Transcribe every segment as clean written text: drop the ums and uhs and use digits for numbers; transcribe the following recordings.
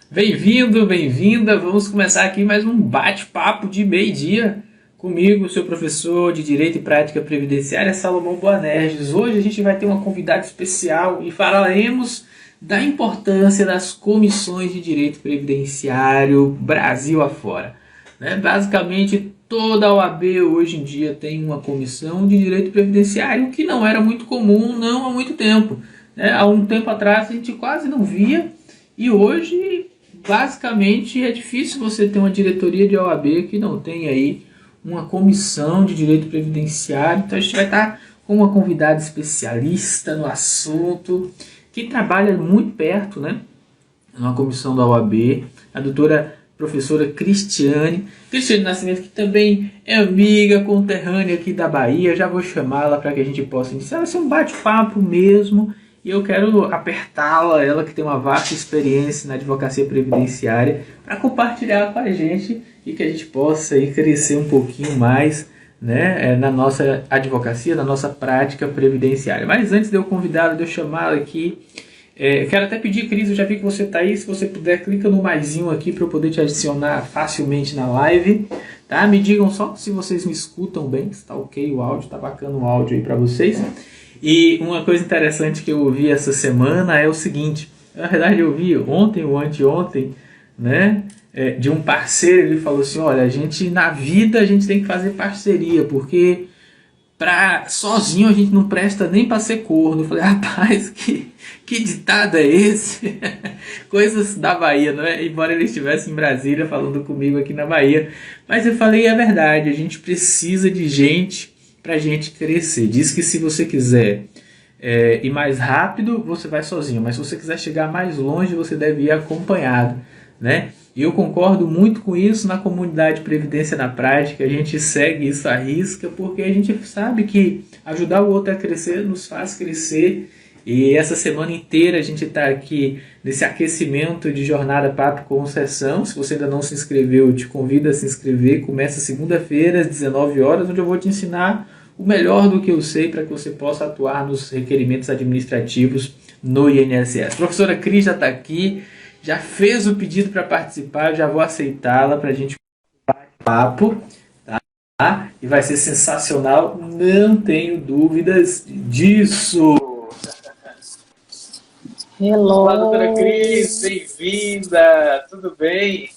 Bem-vindo, bem-vinda. Vamos começar aqui mais um bate-papo de meio-dia comigo, seu professor de Direito e Prática Previdenciária, Salomão Boanerges. Hoje a gente vai ter uma convidada especial e falaremos da importância das comissões de direito previdenciário Brasil afora. Basicamente, toda a OAB hoje em dia tem uma comissão de direito previdenciário, que não era muito comum não há muito tempo. Há um tempo atrás a gente quase não via e hoje basicamente é difícil você ter uma diretoria de OAB que não tenha aí uma comissão de direito previdenciário. Então a gente vai estar com uma convidada especialista no assunto, que trabalha muito perto, numa comissão da OAB, a doutora professora Cristiane Nascimento, que também é amiga, conterrânea aqui da Bahia. Já vou chamá-la para que a gente possa iniciar. Vai ser um bate-papo mesmo. E eu quero apertá-la, ela que tem uma vasta experiência na advocacia previdenciária, para compartilhar com a gente e que a gente possa aí crescer um pouquinho mais, na nossa advocacia, na nossa prática previdenciária. Mas antes de eu convidá-la, de eu chamá-la aqui, quero até pedir, Cris, eu já vi que você está aí, se você puder, clica no maisinho aqui para eu poder te adicionar facilmente na live. Tá? Me digam só se vocês me escutam bem, se está ok o áudio, está bacana o áudio aí para vocês. E uma coisa interessante que eu ouvi essa semana é o seguinte: na verdade eu ouvi ontem ou anteontem, de um parceiro. Ele falou assim: olha, na vida a gente tem que fazer parceria, porque sozinho a gente não presta nem para ser corno. Eu falei: rapaz, que ditado é esse? Coisas da Bahia, não é? Embora ele estivesse em Brasília falando comigo aqui na Bahia. Mas eu falei: é verdade, a gente precisa de gente para a gente crescer. Diz que se você quiser ir mais rápido, você vai sozinho, mas se você quiser chegar mais longe, você deve ir acompanhado, E eu concordo muito com isso. Na comunidade Previdência na Prática, a gente segue isso à risca, porque a gente sabe que ajudar o outro a crescer nos faz crescer. E essa semana inteira a gente está aqui nesse aquecimento de jornada Papo com Sessão. Se você ainda não se inscreveu, eu te convido a se inscrever. Começa segunda-feira às 19 horas, onde eu vou te ensinar o melhor do que eu sei para que você possa atuar nos requerimentos administrativos no INSS. A professora Cris já está aqui, já fez o pedido para participar, eu já vou aceitá-la para a gente papo, tá? E vai ser sensacional, não tenho dúvidas disso. Hello. Olá, doutora Cris, bem-vinda, tudo bem?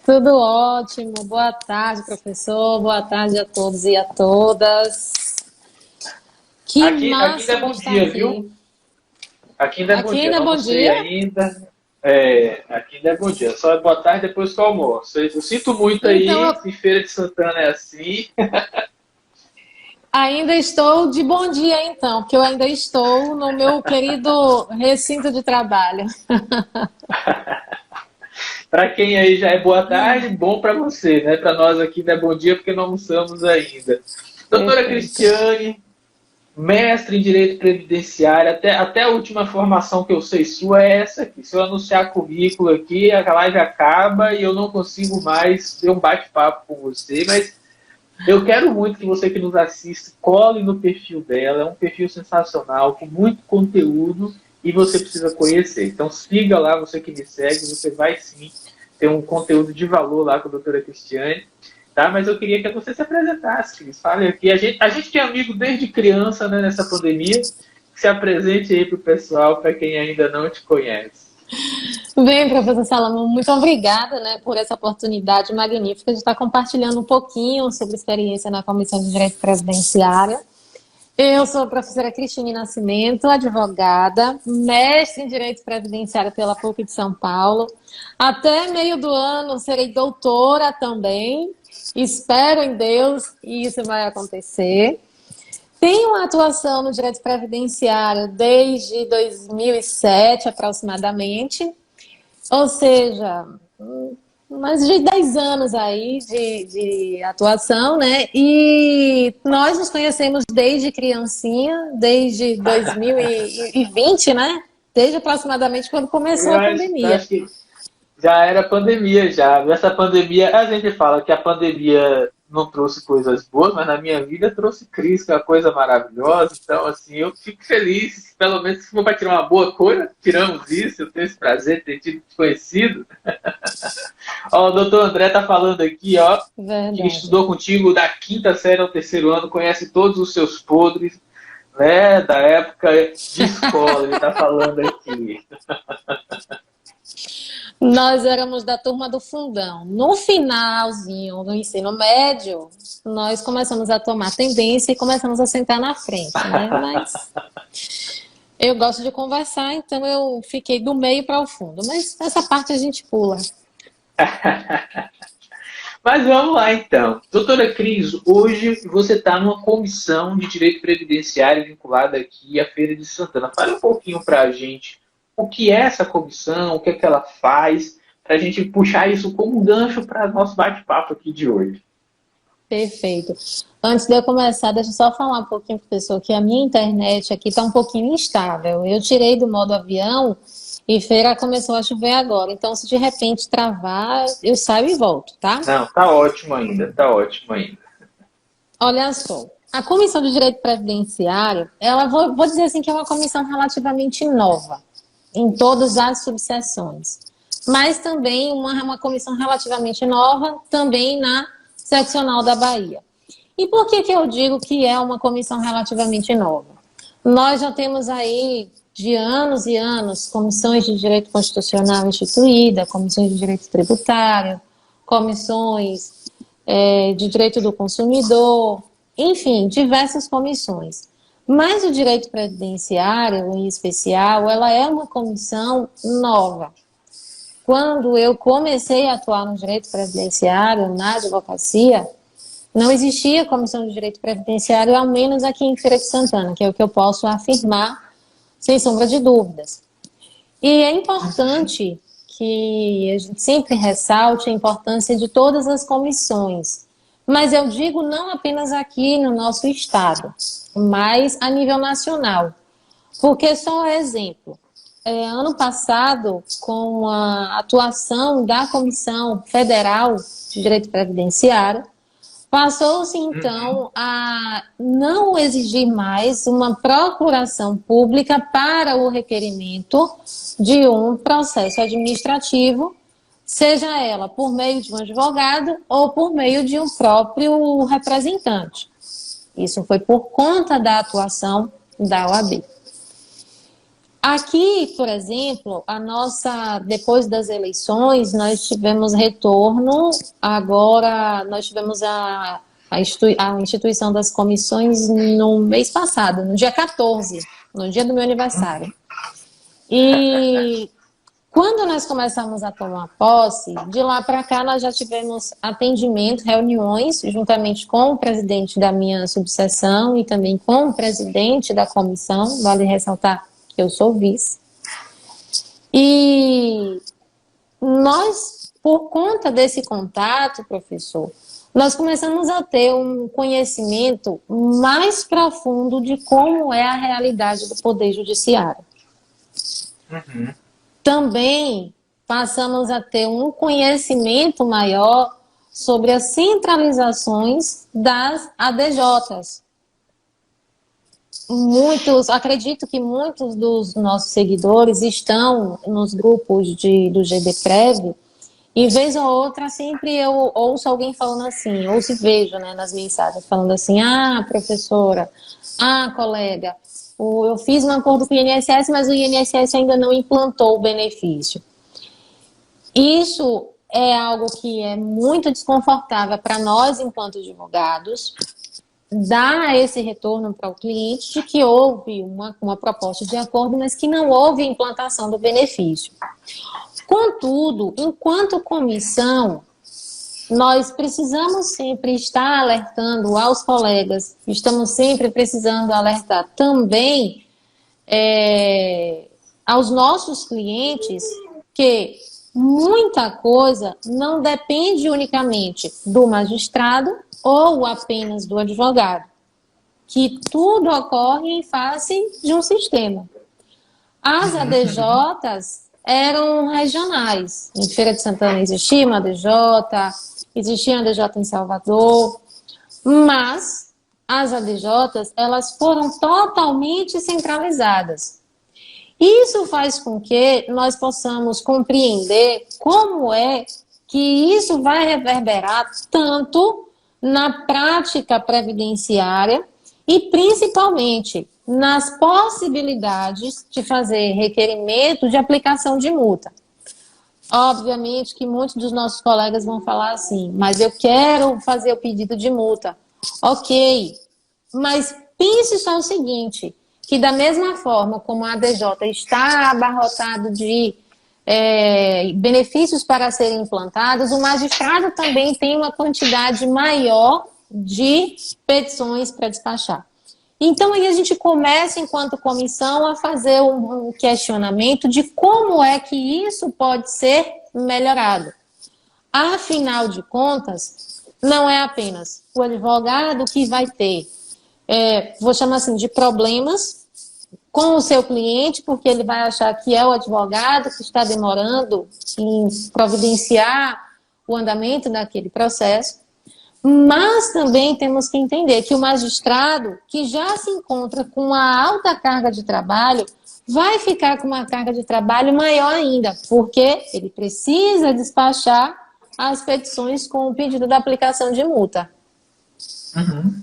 Tudo ótimo, boa tarde, professor, boa tarde a todos e a todas. Aqui ainda é bom dia, aqui. viu? Aqui ainda é bom dia, ainda é bom dia? Aqui ainda é bom dia, só é boa tarde depois que eu almoço. Eu sinto muito aí, se Feira de Santana é assim. Ainda estou de bom dia, então, porque eu ainda estou no meu querido recinto de trabalho. Para quem aí já é boa tarde, bom para você, Para nós aqui não é bom dia porque não almoçamos ainda. Doutora Cristiane, mestre em Direito Previdenciário, até a última formação que eu sei sua é essa aqui. Se eu anunciar currículo aqui, a live acaba e eu não consigo mais ter um bate-papo com você, mas eu quero muito que você que nos assiste cole no perfil dela. É um perfil sensacional, com muito conteúdo, e você precisa conhecer. Então siga lá, você que me segue, você vai sim ter um conteúdo de valor lá com a doutora Cristiane. Tá? Mas eu queria que você se apresentasse, Cris. Fale aqui. A gente que é amigo desde criança, nessa pandemia. Se apresente aí para o pessoal, para quem ainda não te conhece. Bem, professor Salomão, muito obrigada, por essa oportunidade magnífica de estar compartilhando um pouquinho sobre experiência na Comissão de Direito Previdenciário. Eu sou a professora Cristiane Nascimento, advogada, mestre em Direito Previdenciário pela PUC de São Paulo. Até meio do ano serei doutora também. Espero em Deus e isso vai acontecer. Tenho uma atuação no direito previdenciário desde 2007, aproximadamente. Ou seja, mais de 10 anos aí de atuação, E nós nos conhecemos desde criancinha, desde 2020, Desde aproximadamente quando começou a pandemia. Acho que já era pandemia já. Nessa pandemia, a gente fala que a pandemia não trouxe coisas boas, mas na minha vida trouxe Cris, que é uma coisa maravilhosa. Então, assim, eu fico feliz. Pelo menos se for para tirar uma boa coisa, tiramos isso. Eu tenho esse prazer de ter tido conhecido. Ó, o doutor André tá falando aqui, ó, que Verdade. estudou contigo da quinta série ao terceiro ano, conhece todos os seus podres, né, da época de escola, ele tá falando aqui. Nós éramos da turma do fundão. No finalzinho do ensino médio, nós começamos a tomar tendência e começamos a sentar na frente, né? Mas eu gosto de conversar, então eu fiquei do meio para o fundo. Mas essa parte a gente pula. Mas vamos lá então. Doutora Cris, hoje você está numa comissão de direito previdenciário vinculada aqui à Feira de Santana. Fale um pouquinho para a gente o que é essa comissão, o que é que ela faz, para a gente puxar isso como um gancho para nosso bate-papo aqui de hoje. Perfeito. Antes de eu começar, deixa eu só falar um pouquinho, professor, que a minha internet aqui está um pouquinho instável. Eu tirei do modo avião e feira começou a chover agora. Então, se de repente travar, eu saio e volto, tá? Não, tá ótimo ainda, tá ótimo ainda. Olha só, a Comissão de Direito Previdenciário, ela vou dizer assim que é uma comissão relativamente nova em todas as subseções, mas também uma comissão relativamente nova também na seccional da Bahia. E por que eu digo que é uma comissão relativamente nova? Nós já temos aí de anos e anos comissões de direito constitucional instituída, comissões de direito tributário, comissões de direito do consumidor, enfim, diversas comissões. Mas o direito previdenciário, em especial, ela é uma comissão nova. Quando eu comecei a atuar no direito previdenciário, na advocacia, não existia comissão de direito previdenciário, ao menos aqui em Feira de Santana, que é o que eu posso afirmar, sem sombra de dúvidas. E é importante que a gente sempre ressalte a importância de todas as comissões. Mas eu digo não apenas aqui no nosso estado, mas a nível nacional. Porque, só exemplo, ano passado, com a atuação da Comissão Federal de Direito Previdenciário, passou-se, então, a não exigir mais uma procuração pública para o requerimento de um processo administrativo, seja ela por meio de um advogado ou por meio de um próprio representante. Isso foi por conta da atuação da OAB. Aqui, por exemplo, depois das eleições, nós tivemos retorno, agora nós tivemos a instituição das comissões no mês passado, no dia 14, no dia do meu aniversário. E quando nós começamos a tomar posse, de lá para cá nós já tivemos atendimento, reuniões, juntamente com o presidente da minha subseção e também com o presidente da comissão, vale ressaltar que eu sou vice. E nós, por conta desse contato, professor, nós começamos a ter um conhecimento mais profundo de como é a realidade do Poder Judiciário. Uhum. Também passamos a ter um conhecimento maior sobre as centralizações das ADJs. Acredito que muitos dos nossos seguidores estão nos grupos do GBPrev, e vez ou outra sempre eu ouço alguém falando assim, ou se vejo, né, nas mensagens, falando assim, professora, colega, eu fiz um acordo com o INSS, mas o INSS ainda não implantou o benefício. Isso é algo que é muito desconfortável para nós, enquanto advogados, dar esse retorno para o cliente de que houve uma proposta de acordo, mas que não houve a implantação do benefício. Contudo, enquanto comissão, nós precisamos sempre estar alertando aos colegas, estamos sempre precisando alertar também aos nossos clientes que muita coisa não depende unicamente do magistrado ou apenas do advogado, que tudo ocorre em face de um sistema. As ADJs eram regionais. Em Feira de Santana existia uma ADJ, existia a ADJ em Salvador, mas as ADJs, elas foram totalmente centralizadas. Isso faz com que nós possamos compreender como é que isso vai reverberar tanto na prática previdenciária e principalmente nas possibilidades de fazer requerimento de aplicação de multa. Obviamente que muitos dos nossos colegas vão falar assim, mas eu quero fazer o pedido de multa. Ok, mas pense só o seguinte, que da mesma forma como a ADJ está abarrotado de benefícios para serem implantados, o magistrado também tem uma quantidade maior de petições para despachar. Então, aí a gente começa, enquanto comissão, a fazer um questionamento de como é que isso pode ser melhorado. Afinal de contas, não é apenas o advogado que vai ter, vou chamar assim, de problemas com o seu cliente, porque ele vai achar que é o advogado que está demorando em providenciar o andamento daquele processo, mas também temos que entender que o magistrado, que já se encontra com uma alta carga de trabalho, vai ficar com uma carga de trabalho maior ainda, porque ele precisa despachar as petições com o pedido da aplicação de multa. Uhum.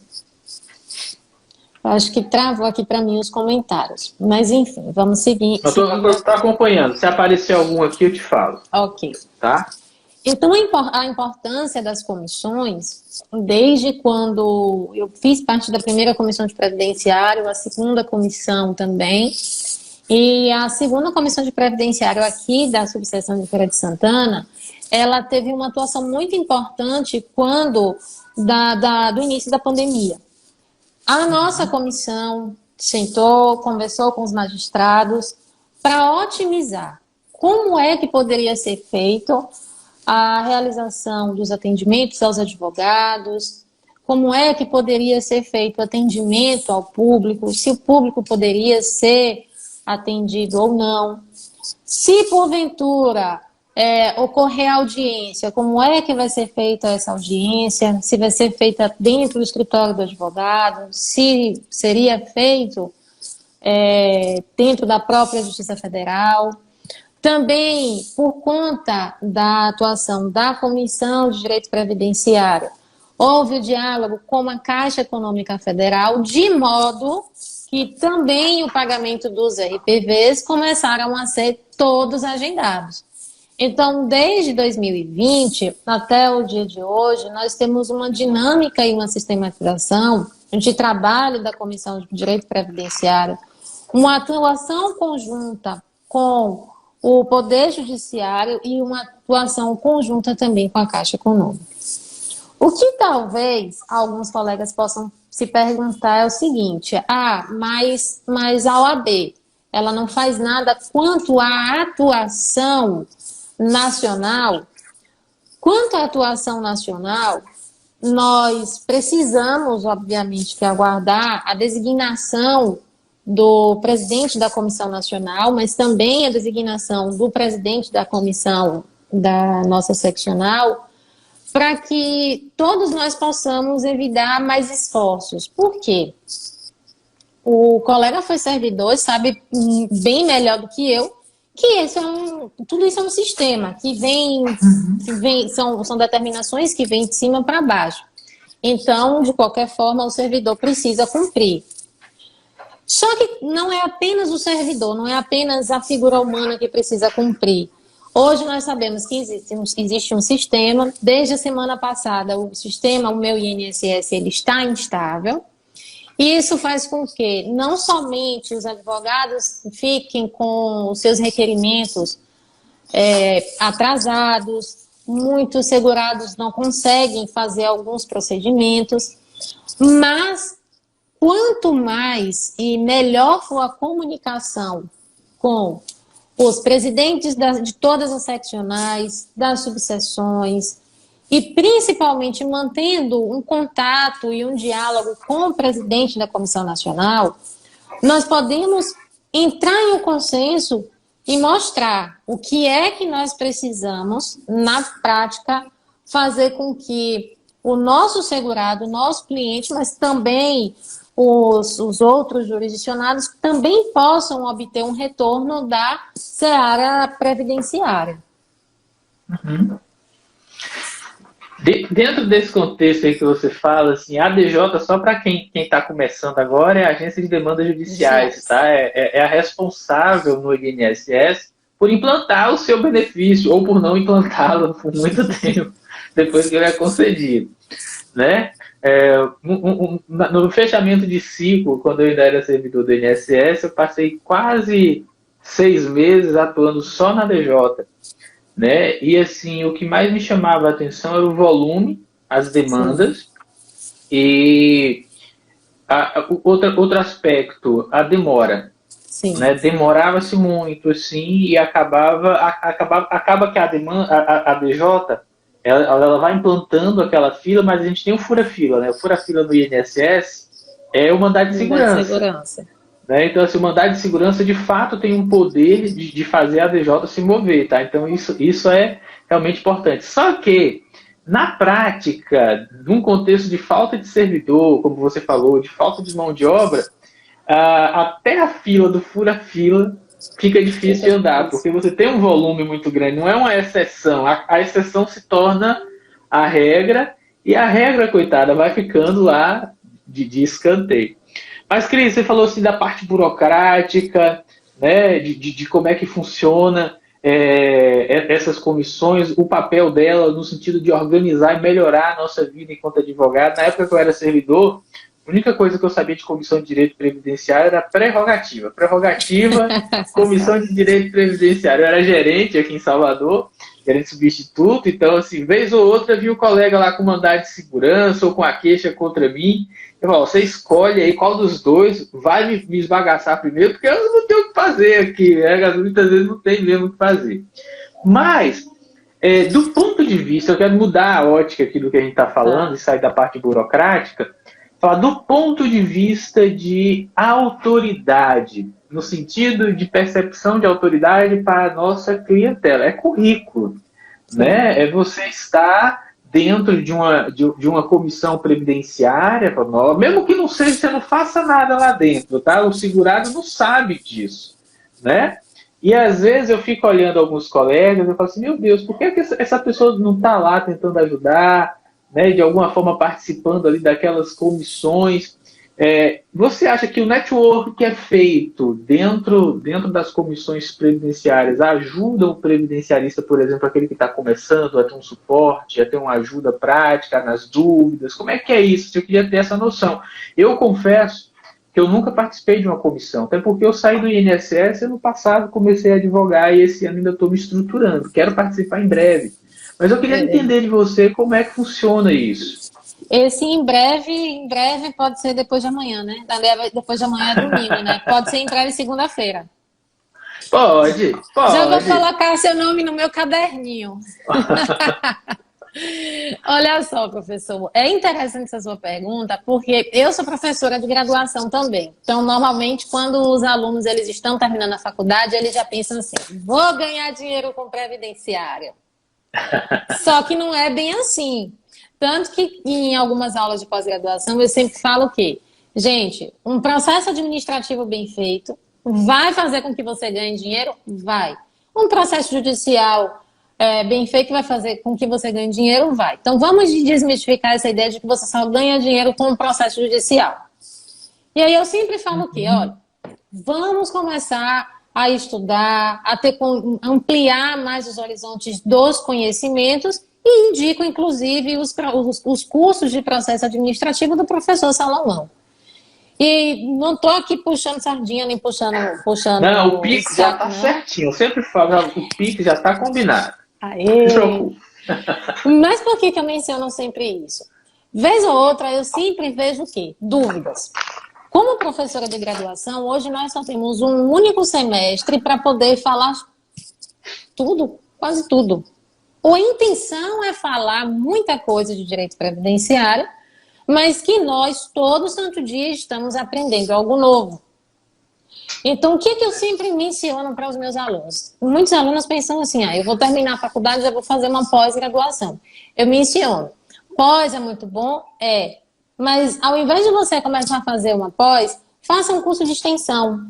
Acho que travou aqui para mim os comentários. Mas, enfim, vamos seguir. Eu estou acompanhando. Se aparecer algum aqui, eu te falo. Ok. Tá? Então, a importância das comissões, desde quando eu fiz parte da primeira comissão de previdenciário, a segunda comissão também, e a segunda comissão de previdenciário aqui da subseção de Feira de Santana, ela teve uma atuação muito importante quando do início da pandemia. A nossa comissão sentou, conversou com os magistrados para otimizar como é que poderia ser feito a realização dos atendimentos aos advogados, como é que poderia ser feito o atendimento ao público, se o público poderia ser atendido ou não, se porventura ocorrer audiência, como é que vai ser feita essa audiência, se vai ser feita dentro do escritório do advogado, se seria feito dentro da própria Justiça Federal. Também, por conta da atuação da Comissão de Direito Previdenciário, houve o diálogo com a Caixa Econômica Federal, de modo que também o pagamento dos RPVs começaram a ser todos agendados. Então, desde 2020 até o dia de hoje, nós temos uma dinâmica e uma sistematização de trabalho da Comissão de Direito Previdenciário, uma atuação conjunta com o Poder Judiciário e uma atuação conjunta também com a Caixa Econômica. O que talvez alguns colegas possam se perguntar é o seguinte, mas a OAB, ela não faz nada quanto à atuação nacional? Quanto à atuação nacional, nós precisamos, obviamente, que aguardar a designação do presidente da Comissão Nacional, mas também a designação do presidente da comissão da nossa seccional, para que todos nós possamos evitar mais esforços. Por quê? O colega foi servidor e sabe bem melhor do que eu que tudo isso é um sistema que são determinações que vêm de cima para baixo. Então, de qualquer forma, o servidor precisa cumprir. Só que não é apenas o servidor, não é apenas a figura humana que precisa cumprir. Hoje nós sabemos que existe um sistema, desde a semana passada o meu INSS, ele está instável. E isso faz com que não somente os advogados fiquem com os seus requerimentos atrasados, muitos segurados não conseguem fazer alguns procedimentos, mas quanto mais e melhor for a comunicação com os presidentes de todas as seccionais, das subseções, e principalmente mantendo um contato e um diálogo com o presidente da Comissão Nacional, nós podemos entrar em um consenso e mostrar o que é que nós precisamos, na prática, fazer com que o nosso segurado, o nosso cliente, mas também os outros jurisdicionados também possam obter um retorno da seara previdenciária. Uhum. Dentro desse contexto aí que você fala, assim, a ADJ, só para quem está começando agora, é a Agência de Demandas Judiciais, tá? É a responsável no INSS por implantar o seu benefício, ou por não implantá-lo por muito tempo, depois que ele é concedido, né? No fechamento de ciclo, quando eu ainda era servidor do INSS, eu passei quase 6 meses atuando só na DJ, né? E assim, o que mais me chamava a atenção era o volume, as demandas. Sim. E outro aspecto, a demora. Sim. Né? Demorava-se muito, assim, e acaba que a demanda, a DJ, ela vai implantando aquela fila, mas a gente tem o fura-fila, né? O fura-fila no INSS é o mandado de segurança. Né? Então, assim, o mandado de segurança, de fato, tem um poder de fazer a DJ se mover, tá? Então, isso é realmente importante. Só que, na prática, num contexto de falta de servidor, como você falou, de falta de mão de obra, até a fila do fura-fila fica difícil de andar, porque você tem um volume muito grande, não é uma exceção. A exceção se torna a regra, e a regra, coitada, vai ficando lá de escanteio. Mas, Cris, você falou assim da parte burocrática, né, de como é que funciona essas comissões, o papel dela no sentido de organizar e melhorar a nossa vida enquanto advogado. Na época que eu era servidor, a única coisa que eu sabia de comissão de direito previdenciário era prerrogativa. Prerrogativa, comissão de direito previdenciário. Eu era gerente aqui em Salvador, gerente substituto, então, assim, vez ou outra, vi o colega lá com mandado de segurança ou com a queixa contra mim. Eu falo, você escolhe aí qual dos dois vai me esbagaçar primeiro, porque eu não tenho o que fazer aqui, né? Muitas vezes não tem mesmo o que fazer. Mas, do ponto de vista, eu quero mudar a ótica aqui do que a gente está falando e sair da parte burocrática, falar do ponto de vista de autoridade, no sentido de percepção de autoridade para a nossa clientela. É currículo, né? É você estar dentro de uma comissão previdenciária, mesmo que não seja, você não faça nada lá dentro, tá? O segurado não sabe disso, né? E às vezes eu fico olhando alguns colegas e falo assim, meu Deus, por que essa pessoa não está lá tentando ajudar, né, de alguma forma participando ali daquelas comissões? Você acha que o network que é feito dentro das comissões previdenciárias ajuda o previdenciarista, por exemplo, aquele que está começando a ter um suporte, a ter uma ajuda prática nas dúvidas? Como é que é isso? Eu queria ter essa noção. Eu confesso que eu nunca participei de uma comissão, até porque eu saí do INSS e no passado comecei a advogar e esse ano ainda estou me estruturando. Quero participar em breve. Mas eu queria entender de você como é que funciona isso. Esse em breve pode ser depois de amanhã, né? Depois de amanhã é domingo, né? Pode ser em breve segunda-feira. Pode. Já vou colocar seu nome no meu caderninho. Olha só, professor, é interessante essa sua pergunta, porque eu sou professora de graduação também. Então, normalmente, quando os alunos eles estão terminando a faculdade, eles já pensam assim, vou ganhar dinheiro com previdenciária. Só que não é bem assim. Tanto que em algumas aulas de pós-graduação eu sempre falo que, gente, um processo administrativo bem feito vai fazer com que você ganhe dinheiro? Vai. Um processo judicial bem feito vai fazer com que você ganhe dinheiro? Vai. Então vamos desmistificar essa ideia de que você só ganha dinheiro com um processo judicial. E aí eu sempre falo o quê? Olha, vamos começar a estudar, ampliar mais os horizontes dos conhecimentos e indico, inclusive, os cursos de processo administrativo do professor Salomão. E não estou aqui puxando sardinha, nem puxando... Não, o Pix já está certinho. Eu sempre falo, o Pix já está combinado. Aê. Não se preocupe. Mas por que eu menciono sempre isso? Vez ou outra, eu sempre vejo o quê? Dúvidas. Como professora de graduação, hoje nós só temos um único semestre para poder falar tudo, quase tudo. A intenção é falar muita coisa de direito previdenciário, mas que nós, todo santo dia, estamos aprendendo algo novo. Então, o que que eu sempre menciono para os meus alunos? Muitos alunos pensam assim, eu vou terminar a faculdade, já vou fazer uma pós-graduação. Eu menciono, pós é muito bom? É. Mas ao invés de você começar a fazer uma pós, faça um curso de extensão.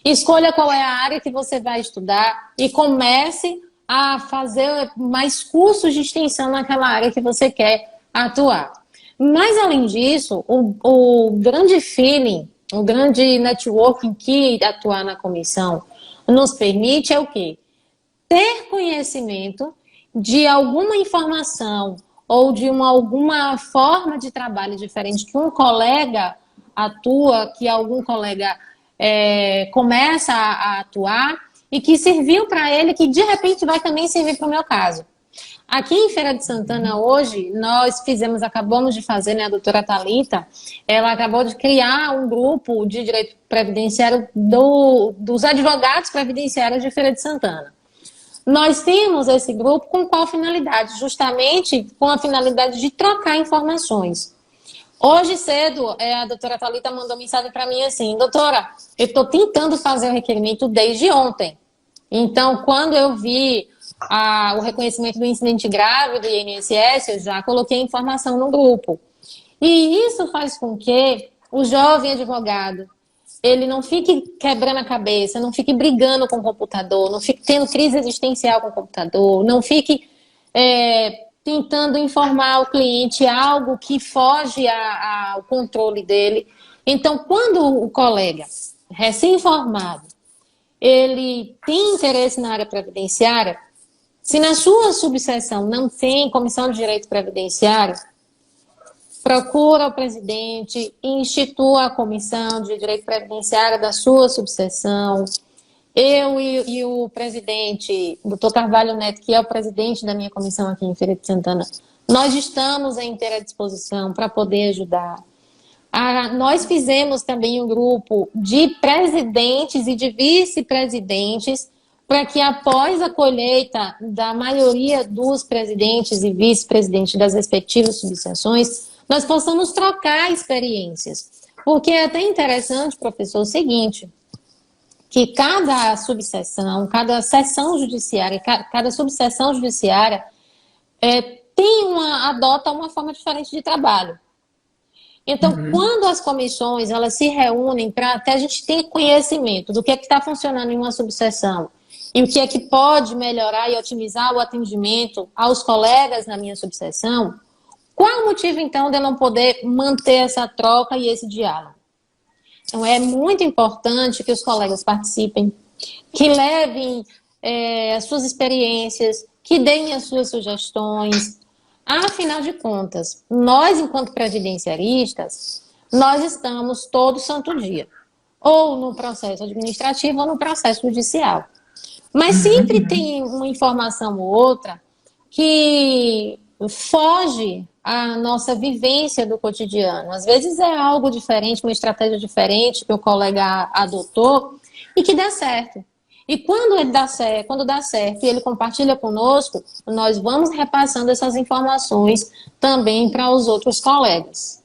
Escolha qual é a área que você vai estudar e comece a fazer mais cursos de extensão naquela área que você quer atuar. Mas, além disso, o grande feeling, o grande networking que atuar na comissão nos permite é o quê? Ter conhecimento de alguma informação ou de alguma forma de trabalho diferente que um colega atua, que algum colega começa a atuar e que serviu para ele, que de repente vai também servir para o meu caso. Aqui em Feira de Santana, hoje, nós acabamos de fazer, né, a doutora Thalita, ela acabou de criar um grupo de direito previdenciário dos advogados previdenciários de Feira de Santana. Nós temos esse grupo com qual finalidade? Justamente com a finalidade de trocar informações. Hoje cedo, a doutora Thalita mandou mensagem para mim assim, doutora, eu estou tentando fazer o requerimento desde ontem. Então, quando eu vi o reconhecimento do incidente grave do INSS, eu já coloquei a informação no grupo. E isso faz com que o jovem advogado, ele não fique quebrando a cabeça, não fique brigando com o computador, não fique tendo crise existencial com o computador, não fique tentando informar o cliente algo que foge ao controle dele. Então, quando o colega recém-formado, ele tem interesse na área previdenciária, se na sua subseção não tem comissão de direito previdenciário, procura o presidente, institua a comissão de direito previdenciário da sua subseção. Eu e o presidente, doutor Carvalho Neto, que é o presidente da minha comissão aqui em Feira de Santana, nós estamos à inteira disposição para poder ajudar. Nós fizemos também um grupo de presidentes e de vice-presidentes para que após a colheita da maioria dos presidentes e vice-presidentes das respectivas subseções, nós possamos trocar experiências. Porque é até interessante, professor, o seguinte, que cada subseção, cada seção judiciária, cada subseção judiciária adota uma forma diferente de trabalho. Então, quando as comissões elas se reúnem para até a gente ter conhecimento do que é que está funcionando em uma subseção e o que é que pode melhorar e otimizar o atendimento aos colegas na minha subseção, qual o motivo, então, de eu não poder manter essa troca e esse diálogo? Então, é muito importante que os colegas participem, que levem as suas experiências, que deem as suas sugestões. Afinal de contas, nós, enquanto previdenciaristas, nós estamos todo santo dia, ou no processo administrativo ou no processo judicial. Mas sempre tem uma informação ou outra que foge à nossa vivência do cotidiano. Às vezes é algo diferente, uma estratégia diferente que o colega adotou e que dá certo. E quando dá certo e ele compartilha conosco, nós vamos repassando essas informações também para os outros colegas.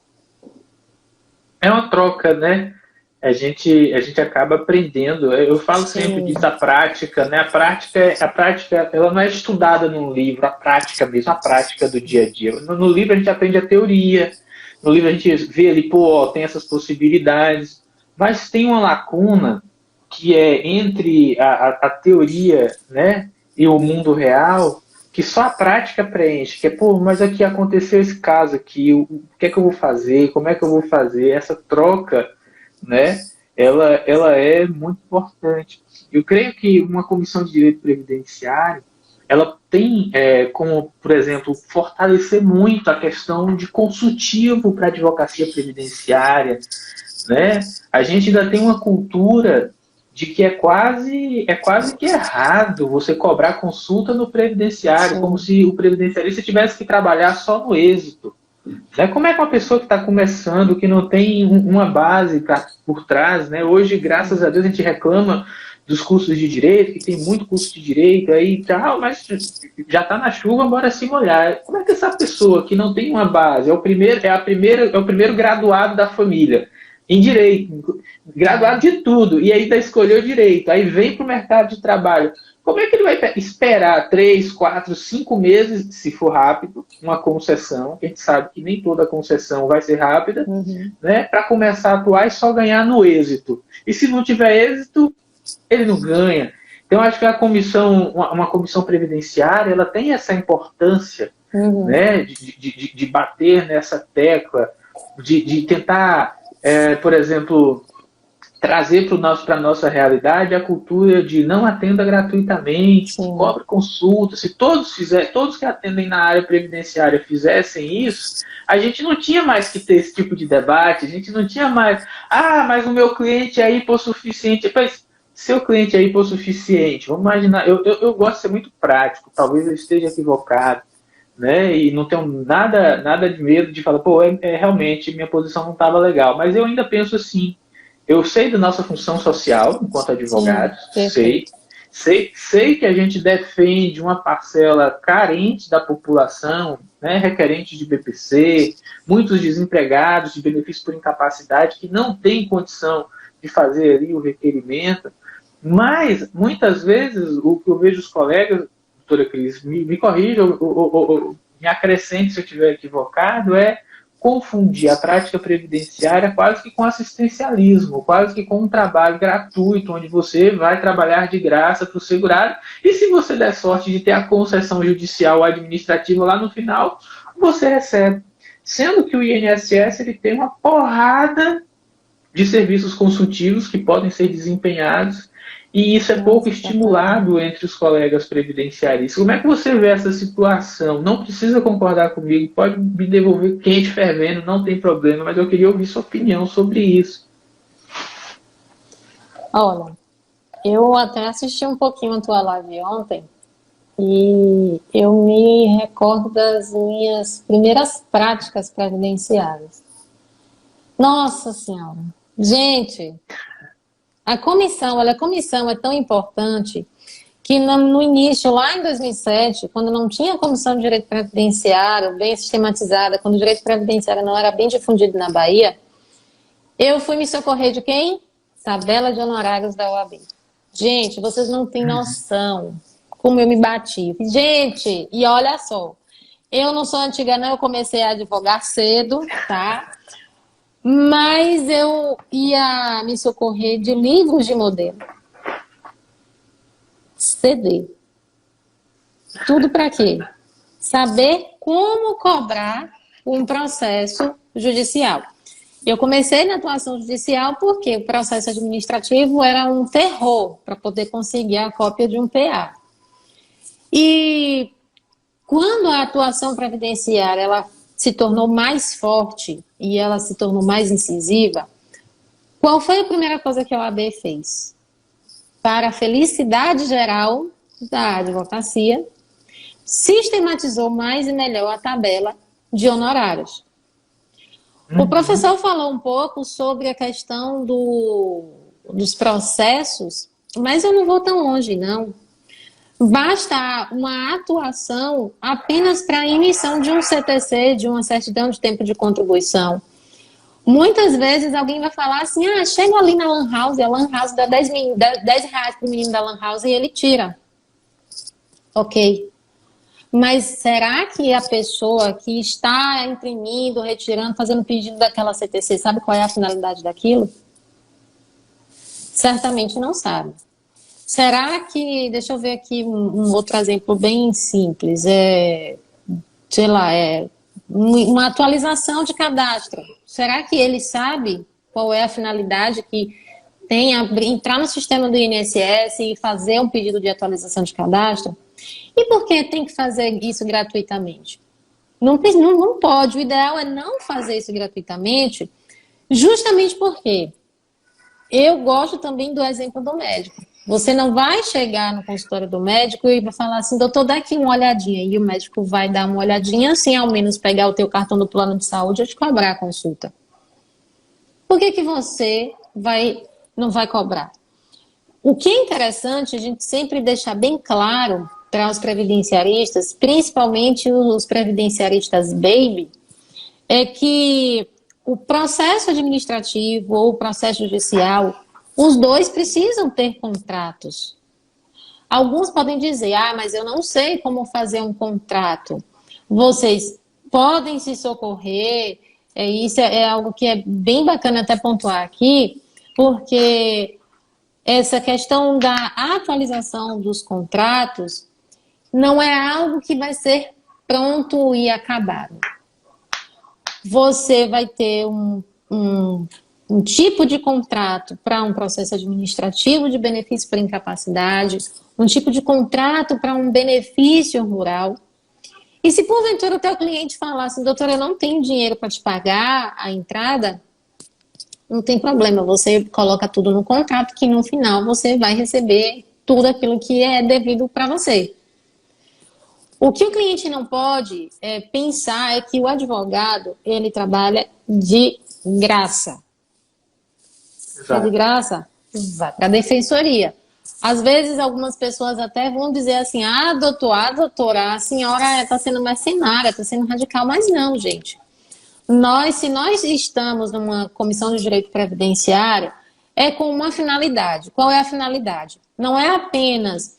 É uma troca, né? A gente acaba aprendendo. Eu falo sempre disso, a prática, né? A prática, ela não é estudada num livro, a prática mesmo, a prática do dia a dia. No livro a gente aprende a teoria, no livro a gente vê ali, tem essas possibilidades, mas tem uma lacuna que é entre a teoria, né, e o mundo real, que só a prática preenche, que é, mas aqui aconteceu esse caso aqui, o que é que eu vou fazer, como é que eu vou fazer, essa troca, né, ela é muito importante. Eu creio que uma comissão de direito previdenciário, ela tem como, por exemplo, fortalecer muito a questão de consultivo para a advocacia previdenciária, né? A gente ainda tem uma cultura de que é quase que errado você cobrar consulta no previdenciário, Sim. Como se o previdenciarista tivesse que trabalhar só no êxito. Né? Como é que uma pessoa que está começando, que não tem uma base por trás, né? Hoje, graças a Deus, a gente reclama dos cursos de direito, que tem muito curso de direito, aí mas já está na chuva, bora se molhar. Como é que essa pessoa que não tem uma base, é o primeiro graduado da família, em direito, graduado de tudo, e ainda escolheu direito, aí vem para o mercado de trabalho. Como é que ele vai esperar 3, 4, 5 meses, se for rápido, uma concessão, que a gente sabe que nem toda concessão vai ser rápida, né, para começar a atuar e só ganhar no êxito. E se não tiver êxito, ele não ganha. Então, acho que a comissão, uma comissão previdenciária, ela tem essa importância, né, de bater nessa tecla, de tentar, por exemplo, trazer para a nossa realidade a cultura de não atenda gratuitamente, cobre consulta. Se todos que atendem na área previdenciária fizessem isso, a gente não tinha mais que ter esse tipo de debate, a gente não tinha mais, mas o meu cliente é hipossuficiente. Mas, seu cliente é hipossuficiente, vamos imaginar, eu gosto de ser muito prático, talvez eu esteja equivocado, né? E não tenho nada de medo de falar, realmente minha posição não estava legal, mas eu ainda penso assim, eu sei da nossa função social enquanto advogados, sei que a gente defende uma parcela carente da população, né, requerente de BPC, muitos desempregados de benefício por incapacidade que não têm condição de fazer ali o requerimento, mas muitas vezes o que eu vejo os colegas, doutora Cris, me corrija ou me acrescente se eu estiver equivocado, confundir a prática previdenciária quase que com assistencialismo, quase que com um trabalho gratuito, onde você vai trabalhar de graça para o segurado, e se você der sorte de ter a concessão judicial ou administrativa lá no final, você recebe. Sendo que o INSS ele tem uma porrada de serviços consultivos que podem ser desempenhados, e isso é pouco estimulado entre os colegas previdenciaristas. Como é que você vê essa situação? Não precisa concordar comigo, pode me devolver quente, fervendo, não tem problema, mas eu queria ouvir sua opinião sobre isso. Olha, eu até assisti um pouquinho a tua live ontem e eu me recordo das minhas primeiras práticas previdenciárias. Nossa Senhora! Gente, a comissão é tão importante que no início, lá em 2007, quando não tinha comissão de direito previdenciário bem sistematizada, quando o direito previdenciário não era bem difundido na Bahia, eu fui me socorrer de quem? Tabela de honorários da OAB. Gente, vocês não têm noção como eu me bati. Gente, e olha só, eu não sou antiga não, eu comecei a advogar cedo, tá? Mas eu ia me socorrer de livros de modelo. CD. Tudo para quê? Saber como cobrar um processo judicial. Eu comecei na atuação judicial porque o processo administrativo era um terror para poder conseguir a cópia de um PA. E quando a atuação previdenciária ela se tornou mais forte e ela se tornou mais incisiva, qual foi a primeira coisa que a OAB fez? Para a felicidade geral da advocacia, sistematizou mais e melhor a tabela de honorários. O professor falou um pouco sobre a questão dos processos, mas eu não vou tão longe, não. Basta uma atuação apenas para a emissão de um CTC, de uma certidão de tempo de contribuição. Muitas vezes alguém vai falar assim, chega ali na Lan House, a Lan House dá 10 reais para o menino da Lan House e ele tira. Ok. Mas será que a pessoa que está imprimindo, retirando, fazendo pedido daquela CTC, sabe qual é a finalidade daquilo? Certamente não sabe. Será que, deixa eu ver aqui um outro exemplo bem simples, uma atualização de cadastro. Será que ele sabe qual é a finalidade que tem entrar no sistema do INSS e fazer um pedido de atualização de cadastro? E por que tem que fazer isso gratuitamente? Não pode, o ideal é não fazer isso gratuitamente, justamente porque eu gosto também do exemplo do médico. Você não vai chegar no consultório do médico e vai falar assim, doutor, dá aqui uma olhadinha. E o médico vai dar uma olhadinha, assim, ao menos pegar o teu cartão do plano de saúde e te cobrar a consulta. Por que você não vai cobrar? O que é interessante a gente sempre deixar bem claro para os previdenciaristas, principalmente os previdenciaristas baby, é que o processo administrativo ou o processo judicial, os dois precisam ter contratos. Alguns podem dizer, mas eu não sei como fazer um contrato. Vocês podem se socorrer, isso é algo que é bem bacana até pontuar aqui, porque essa questão da atualização dos contratos não é algo que vai ser pronto e acabado. Você vai ter um tipo de contrato para um processo administrativo de benefício por incapacidade, um tipo de contrato para um benefício rural. E se porventura o teu cliente falar assim, doutora, eu não tenho dinheiro para te pagar a entrada, não tem problema, você coloca tudo no contrato que no final você vai receber tudo aquilo que é devido para você. O que o cliente não pode pensar é que o advogado, ele trabalha de graça. É de graça? Vai para a defensoria. Às vezes, algumas pessoas até vão dizer assim, doutora, a senhora está sendo mercenária, está sendo radical. Mas não, gente. Se nós estamos numa comissão de direito previdenciário, é com uma finalidade. Qual é a finalidade? Não é apenas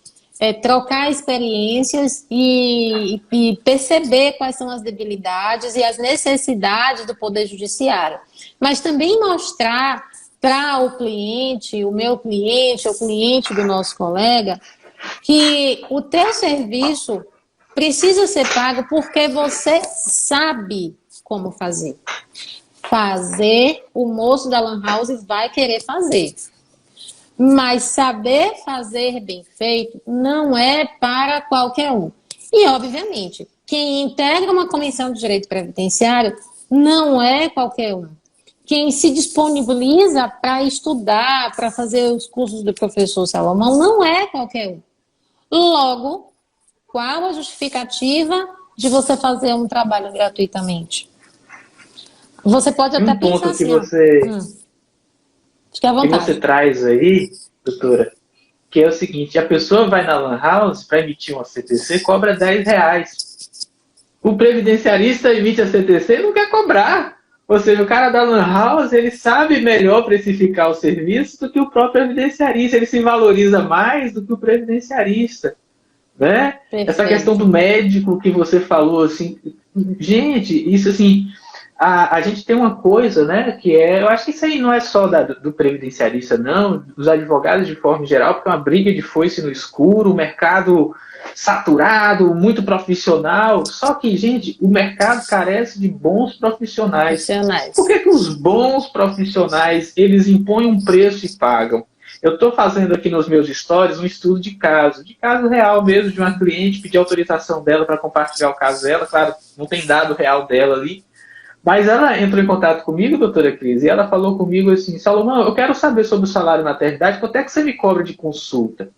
trocar experiências e perceber quais são as debilidades e as necessidades do Poder Judiciário, mas também mostrar para o cliente, o meu cliente, o cliente do nosso colega, que o teu serviço precisa ser pago porque você sabe como fazer. Fazer, o moço da Lan House vai querer fazer. Mas saber fazer bem feito não é para qualquer um. E, obviamente, quem integra uma comissão de direito previdenciário não é qualquer um. Quem se disponibiliza para estudar, para fazer os cursos do professor Salomão, não é qualquer um. Logo, qual a justificativa de você fazer um trabalho gratuitamente? Você pode até pensar assim... Fique à vontade. Que você traz aí, doutora, que é o seguinte, a pessoa vai na Lan House para emitir uma CTC, cobra R$10. O previdenciarista emite a CTC e não quer cobrar. Ou seja, o cara da Lan House, ele sabe melhor precificar o serviço do que o próprio previdenciarista. Ele se valoriza mais do que o previdenciarista. Né? Essa questão do médico que você falou, assim, gente, isso assim... A gente tem uma coisa, né, que eu acho que isso aí não é só do previdenciarista, não, dos advogados de forma geral, porque é uma briga de foice no escuro, o mercado saturado, muito profissional, só que, gente, o mercado carece de bons profissionais. Por que os bons profissionais, eles impõem um preço e pagam? Eu estou fazendo aqui nos meus stories um estudo de caso real mesmo, de uma cliente, pedir autorização dela para compartilhar o caso dela, claro, não tem dado real dela ali, mas ela entrou em contato comigo, doutora Cris, e ela falou comigo assim, Salomão, eu quero saber sobre o salário maternidade, quanto é que você me cobra de consulta?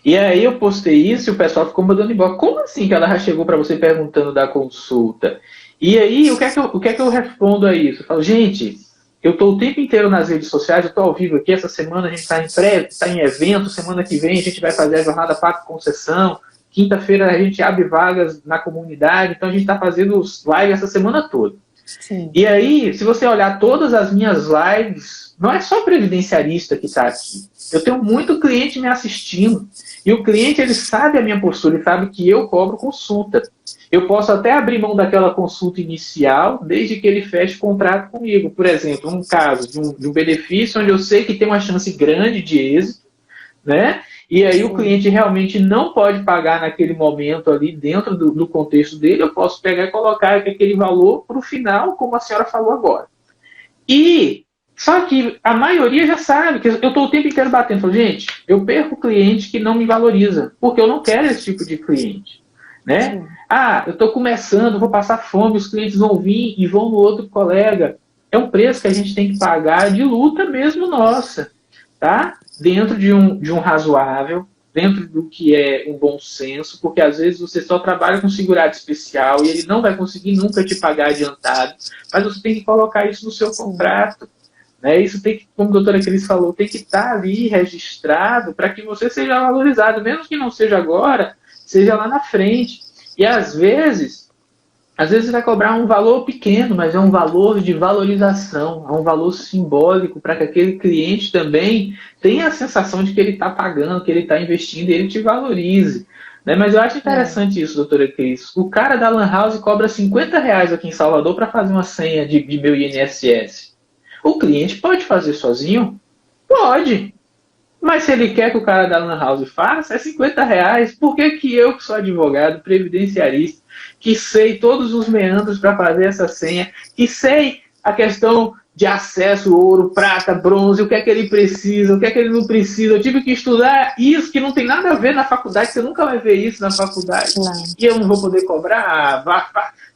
E aí eu postei isso e o pessoal ficou mandando embora. Como assim que ela já chegou para você perguntando da consulta? E aí, o que é que eu respondo a isso? Eu falo, gente, eu estou o tempo inteiro nas redes sociais, eu estou ao vivo aqui, essa semana a gente está em evento, semana que vem a gente vai fazer a jornada Pato Concessão, quinta-feira a gente abre vagas na comunidade, então a gente está fazendo os lives essa semana toda. Sim. E aí, se você olhar todas as minhas lives, não é só previdenciarista que está aqui. Eu tenho muito cliente me assistindo. E o cliente, ele sabe a minha postura, ele sabe que eu cobro consulta. Eu posso até abrir mão daquela consulta inicial, desde que ele feche contrato comigo. Por exemplo, um caso de um benefício onde eu sei que tem uma chance grande de êxito, né? E aí o cliente realmente não pode pagar naquele momento ali, dentro do contexto dele, eu posso pegar e colocar aquele valor para o final, como a senhora falou agora. E, só que a maioria já sabe, que eu estou o tempo inteiro batendo, falo, gente, eu perco cliente que não me valoriza, porque eu não quero esse tipo de cliente. Né? Eu estou começando, vou passar fome, os clientes vão vir e vão no outro colega. É um preço que a gente tem que pagar de luta mesmo nossa, tá? Dentro de um razoável, dentro do que é um bom senso, porque às vezes você só trabalha com segurado especial e ele não vai conseguir nunca te pagar adiantado, mas você tem que colocar isso no seu contrato. Né? Isso tem que, como a doutora Cris falou, tem que estar ali registrado para que você seja valorizado, mesmo que não seja agora, seja lá na frente. E às vezes, Às vezes você vai cobrar um valor pequeno, mas é um valor de valorização, é um valor simbólico para que aquele cliente também tenha a sensação de que ele está pagando, que ele está investindo e ele te valorize. Né? Mas eu acho É. interessante isso, doutora Cris. O cara da Lan House cobra R$ 50 aqui em Salvador para fazer uma senha de meu INSS. O cliente pode fazer sozinho? Pode. Mas se ele quer que o cara da Lan House faça, é R$ 50. Por que, que eu, que sou advogado, previdenciarista, que sei todos os meandros para fazer essa senha, que sei a questão de acesso, ouro, prata, bronze, o que é que ele precisa, o que é que ele não precisa, eu tive que estudar isso que não tem nada a ver na faculdade, você nunca vai ver isso na faculdade, Não. e eu não vou poder cobrar?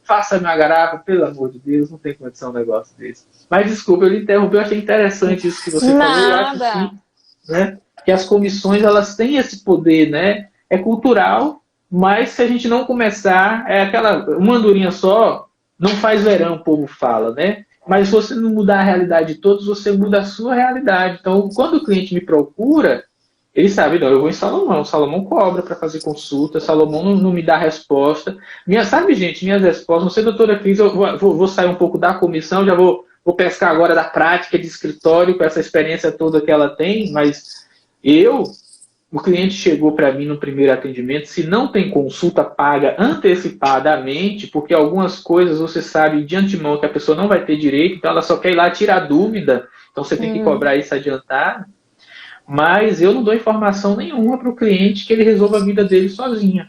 Faça minha garrafa, pelo amor de Deus, não tem condição um negócio desse. Mas desculpa, eu lhe interrompi, eu achei interessante isso que você falou, eu acho sim, Nada. né, que as comissões elas têm esse poder, né? É cultural, mas se a gente não começar, é aquela uma andorinha só não faz verão, o povo fala, né? Mas se você não mudar a realidade de todos, você muda a sua realidade. Então, quando o cliente me procura, ele sabe, não, eu vou em Salomão, Salomão cobra para fazer consulta, Salomão não me dá resposta. Sabe, gente, minhas respostas, não sei, doutora Cris, eu vou sair um pouco da comissão, já vou pescar agora da prática de escritório, com essa experiência toda que ela tem, mas o cliente chegou para mim no primeiro atendimento, se não tem consulta, paga antecipadamente, porque algumas coisas você sabe de antemão que a pessoa não vai ter direito, então ela só quer ir lá tirar dúvida, então você tem que cobrar isso adiantado, mas eu não dou informação nenhuma para o cliente que ele resolva a vida dele sozinho.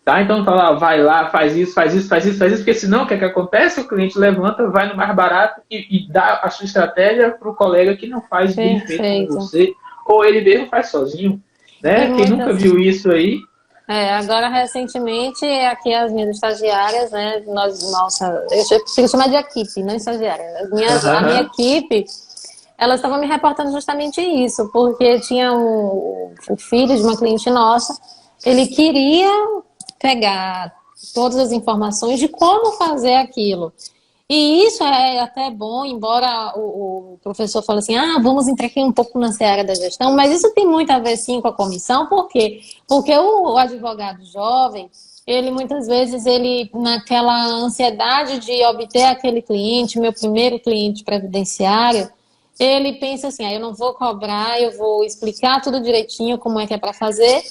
Tá? Então fala, vai lá, faz isso, faz isso, faz isso, faz isso, porque senão o que, é que acontece? O cliente levanta, vai no mais barato e dá a sua estratégia para o colega que não faz bem feito com Perfeito. você, ou ele mesmo faz sozinho. E Né? Quem nunca muitas. viu isso aí? Agora, recentemente, aqui as minhas estagiárias, né? Eu preciso chamar de equipe, não estagiária. A minha Aham. equipe, elas estavam me reportando justamente isso, porque tinha o filho de uma cliente nossa, ele queria pegar todas as informações de como fazer aquilo. E isso é até bom, embora o professor fale assim, vamos entrar aqui um pouco na seara da gestão, mas isso tem muito a ver sim com a comissão, por quê? Porque o advogado jovem, ele muitas vezes, ele naquela ansiedade de obter aquele cliente, meu primeiro cliente previdenciário, ele pensa assim, eu não vou cobrar, eu vou explicar tudo direitinho como é que é para fazer,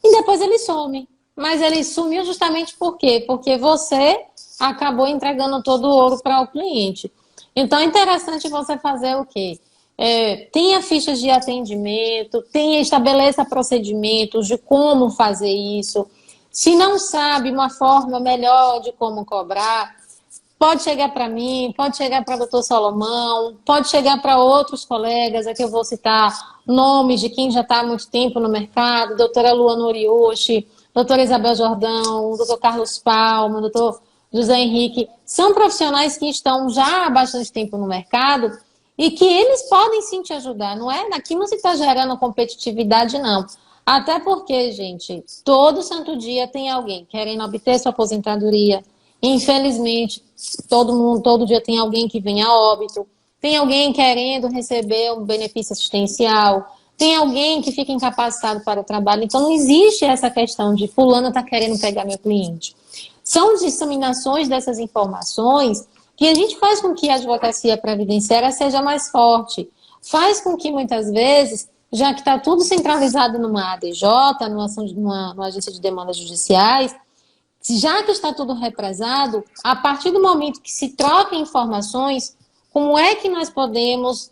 e depois ele some. Mas ele sumiu justamente por quê? Porque você acabou entregando todo o ouro para o cliente. Então é interessante você fazer o quê? Tenha fichas de atendimento, estabeleça procedimentos de como fazer isso. Se não sabe uma forma melhor de como cobrar, pode chegar para mim, pode chegar para o doutor Salomão, pode chegar para outros colegas, aqui eu vou citar nomes de quem já está há muito tempo no mercado, doutora Luana Oriushi, doutora Isabel Jordão, doutor Carlos Palma, doutor José Henrique, são profissionais que estão já há bastante tempo no mercado e que eles podem sim te ajudar, não é? Aqui não se está gerando competitividade, não. Até porque, gente, todo santo dia tem alguém querendo obter sua aposentadoria. Infelizmente, todo mundo, todo dia tem alguém que vem a óbito, tem alguém querendo receber um benefício assistencial, tem alguém que fica incapacitado para o trabalho. Então, não existe essa questão de fulano está querendo pegar meu cliente. São disseminações dessas informações que a gente faz com que a advocacia previdenciária seja mais forte. Faz com que, muitas vezes, já que está tudo centralizado numa ADJ, numa agência de demandas judiciais, já que está tudo represado, a partir do momento que se troca informações, como é que nós podemos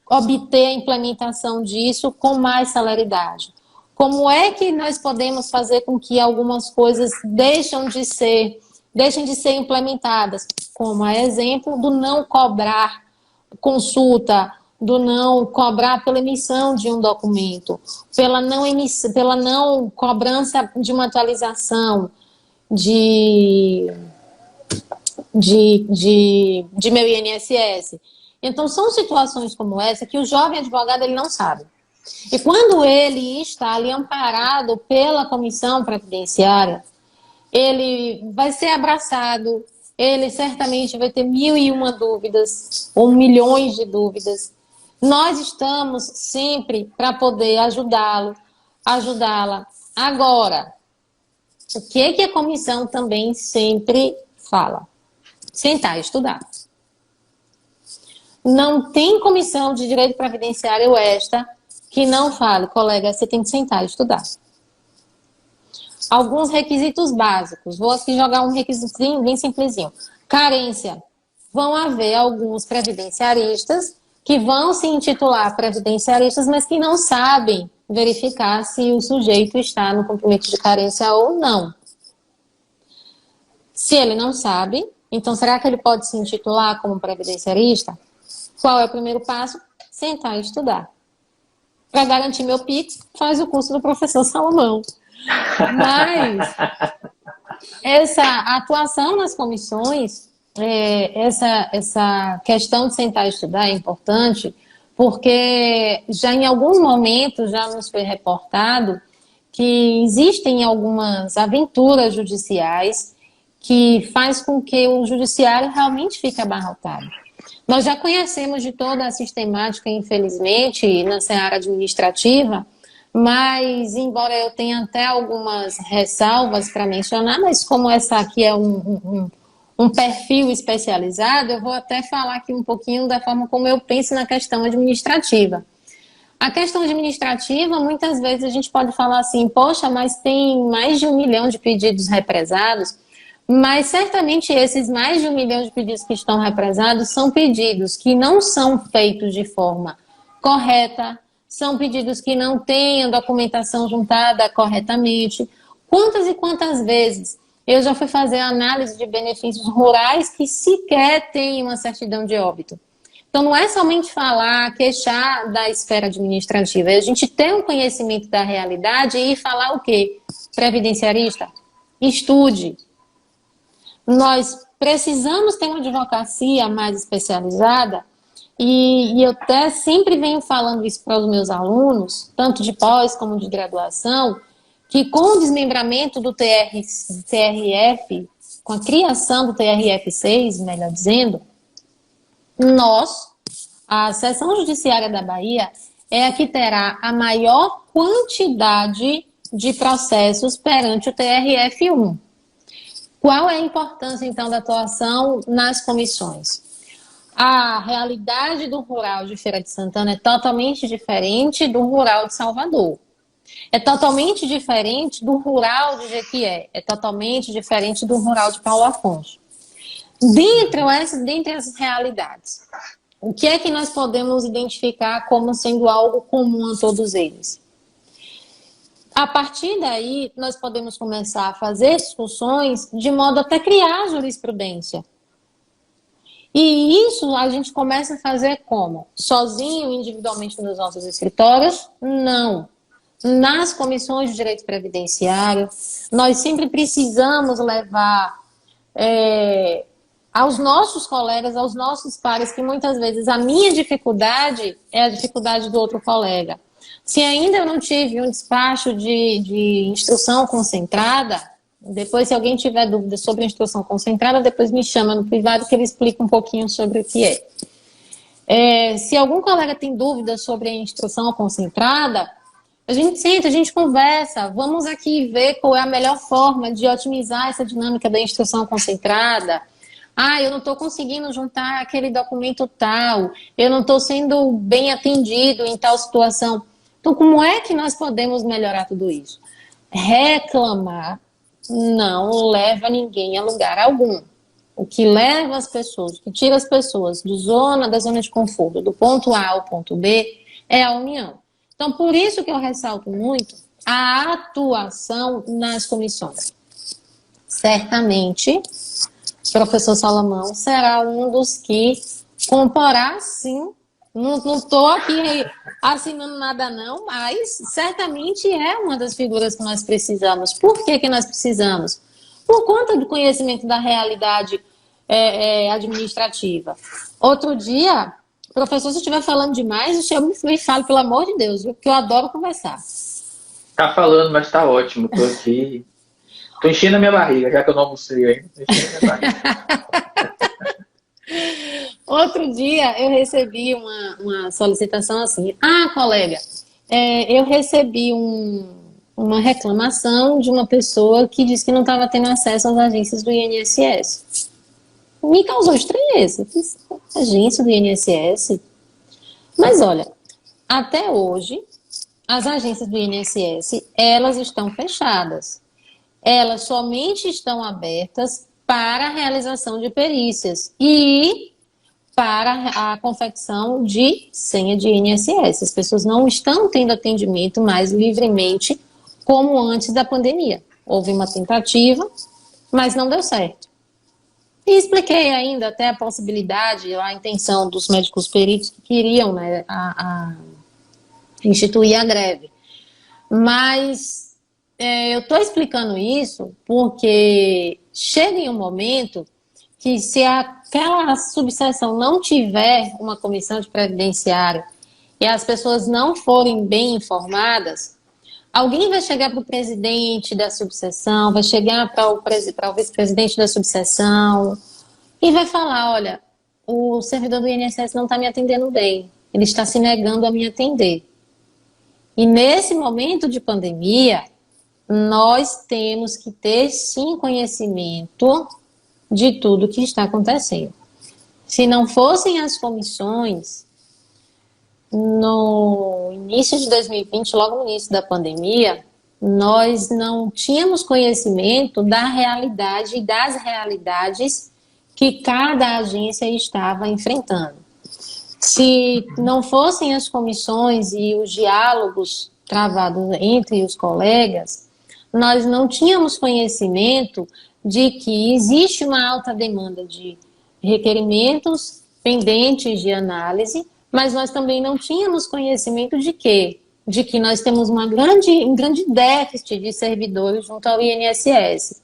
obter a implementação disso com mais celeridade? Como é que nós podemos fazer com que algumas coisas deixem de ser implementadas? Como a exemplo do não cobrar consulta, do não cobrar pela emissão de um documento, pela não cobrança de uma atualização, de meu INSS. Então, são situações como essa que o jovem advogado ele não sabe. E quando ele está ali amparado pela comissão previdenciária, ele vai ser abraçado, ele certamente vai ter 1001 dúvidas, ou milhões de dúvidas. Nós estamos sempre para poder ajudá-lo, ajudá-la. Agora, o que a comissão também sempre fala: sentar e estudar. Não tem comissão de direito previdenciário esta que não fale: colega, você tem que sentar e estudar. Alguns requisitos básicos. Vou aqui jogar um requisitozinho bem simplesinho. Carência. Vão haver alguns previdenciaristas que vão se intitular previdenciaristas, mas que não sabem verificar se o sujeito está no cumprimento de carência ou não. Se ele não sabe, então será que ele pode se intitular como previdenciarista? Qual é o primeiro passo? Sentar e estudar. Para garantir meu Pix, faz o curso do professor Salomão. Mas essa atuação nas comissões, essa questão de sentar e estudar é importante, porque já em alguns momentos já nos foi reportado que existem algumas aventuras judiciais que faz com que o judiciário realmente fique abarrotado. Nós já conhecemos de toda a sistemática, infelizmente, na seara administrativa, mas, embora eu tenha até algumas ressalvas para mencionar, mas como essa aqui é um perfil especializado, eu vou até falar aqui um pouquinho da forma como eu penso na questão administrativa. A questão administrativa, muitas vezes a gente pode falar assim: poxa, mas tem mais de 1 milhão de pedidos represados. Mas certamente esses mais de 1 milhão de pedidos que estão represados são pedidos que não são feitos de forma correta, são pedidos que não têm a documentação juntada corretamente. Quantas e quantas vezes eu já fui fazer análise de benefícios rurais que sequer têm uma certidão de óbito. Então não é somente falar, queixar da esfera administrativa, é a gente ter um conhecimento da realidade e falar o quê? Previdenciarista, estude. Nós precisamos ter uma advocacia mais especializada e eu até sempre venho falando isso para os meus alunos, tanto de pós como de graduação, que com o desmembramento do TRF, com a criação do TRF6, melhor dizendo, nós, a Seção Judiciária da Bahia, é a que terá a maior quantidade de processos perante o TRF1. Qual é a importância, então, da atuação nas comissões? A realidade do rural de Feira de Santana é totalmente diferente do rural de Salvador. É totalmente diferente do rural de Jequié. É totalmente diferente do rural de Paulo Afonso. Dentre essas realidades, o que é que nós podemos identificar como sendo algo comum a todos eles? A partir daí, nós podemos começar a fazer discussões de modo até criar jurisprudência. E isso a gente começa a fazer como? Sozinho, individualmente nos nossos escritórios? Não. Nas comissões de direito previdenciário, nós sempre precisamos levar aos nossos colegas, aos nossos pares, que muitas vezes a minha dificuldade é a dificuldade do outro colega. Se ainda eu não tive um despacho de instrução concentrada, depois, se alguém tiver dúvida sobre a instrução concentrada, depois me chama no privado que ele explica um pouquinho sobre o que é. Se algum colega tem dúvida sobre a instrução concentrada, a gente senta, a gente conversa, vamos aqui ver qual é a melhor forma de otimizar essa dinâmica da instrução concentrada. Eu não estou conseguindo juntar aquele documento tal, eu não estou sendo bem atendido em tal situação. Então, como é que nós podemos melhorar tudo isso? Reclamar não leva ninguém a lugar algum. O que leva as pessoas, o que tira as pessoas da zona de conforto, do ponto A ao ponto B, é a união. Então, por isso que eu ressalto muito a atuação nas comissões. Certamente, o professor Salomão será um dos que comporá, sim. Não estou aqui assinando nada não, mas certamente é uma das figuras que nós precisamos. Por que nós precisamos? Por conta do conhecimento da realidade administrativa. Outro dia, professor, se eu estiver falando demais, me fale, pelo amor de Deus, porque eu adoro conversar. Tá falando, mas tá ótimo. Tô aqui. Tô enchendo a minha barriga, já que eu não almocei ainda. Tô enchendo a minha barriga. Outro dia eu recebi uma solicitação assim: colega, eu recebi um uma reclamação de uma pessoa que disse que não estava tendo acesso às agências do INSS. Me causou estranheza. Fiz, agência do INSS? Mas olha, até hoje, as agências do INSS, elas estão fechadas. Elas somente estão abertas para a realização de perícias e para a confecção de senha de INSS. As pessoas não estão tendo atendimento mais livremente como antes da pandemia. Houve uma tentativa, mas não deu certo. E expliquei ainda até a possibilidade, a intenção dos médicos peritos que queriam, né, instituir a greve. Mas eu estou explicando isso porque chega em um momento que, se aquela subseção não tiver uma comissão de previdenciário e as pessoas não forem bem informadas, alguém vai chegar para o presidente da subseção, vai chegar para o vice-presidente da subseção e vai falar: olha, o servidor do INSS não está me atendendo bem, ele está se negando a me atender. E nesse momento de pandemia, nós temos que ter, sim, conhecimento de tudo que está acontecendo. Se não fossem as comissões, no início de 2020, logo no início da pandemia, nós não tínhamos conhecimento da realidade e das realidades que cada agência estava enfrentando. Se não fossem as comissões e os diálogos travados entre os colegas, nós não tínhamos conhecimento de que existe uma alta demanda de requerimentos pendentes de análise, mas nós também não tínhamos conhecimento de quê? De que nós temos um grande déficit de servidores junto ao INSS.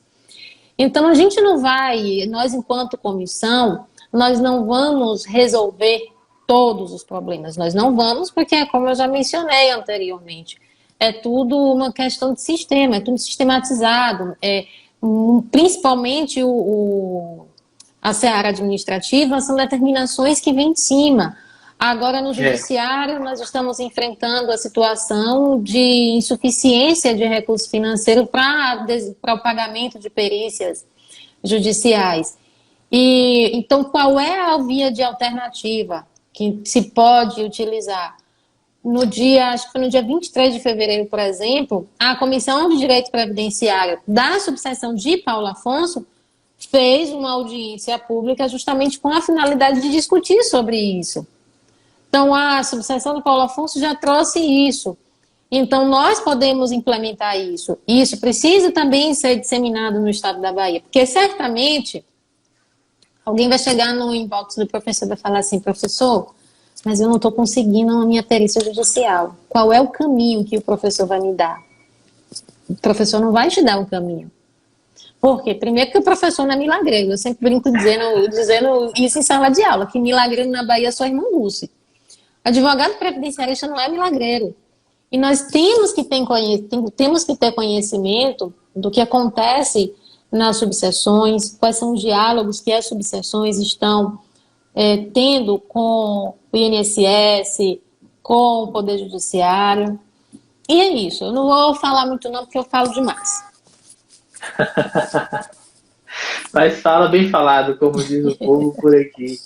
Então, a gente não vai, nós enquanto comissão, nós não vamos resolver todos os problemas. Nós não vamos, porque, como eu já mencionei anteriormente, é tudo uma questão de sistema, é tudo sistematizado, principalmente a seara administrativa, são determinações que vêm de cima. Agora, no judiciário, nós estamos enfrentando a situação de insuficiência de recurso financeiro para o pagamento de perícias judiciais. E então, qual é a via de alternativa que se pode utilizar? Acho que foi no dia 23 de fevereiro, por exemplo, a Comissão de Direito Previdenciário da subseção de Paulo Afonso fez uma audiência pública justamente com a finalidade de discutir sobre isso. Então, a subseção do Paulo Afonso já trouxe isso. Então, nós podemos implementar isso. Isso precisa também ser disseminado no estado da Bahia, porque certamente alguém vai chegar no inbox do professor e vai falar assim: professor, mas eu não estou conseguindo a minha perícia judicial. Qual é o caminho que o professor vai me dar? O professor não vai te dar um caminho. Por quê? Primeiro que o professor não é milagreiro. Eu sempre brinco dizendo isso em sala de aula, que milagreiro na Bahia é só irmã Lúcia. Advogado previdenciarista não é milagreiro. E nós temos que ter conhecimento do que acontece nas subseções, quais são os diálogos que as subseções estão tendo com o INSS, com o Poder Judiciário. E é isso. Eu não vou falar muito não, porque eu falo demais. Mas fala bem falado, como diz o povo por aqui.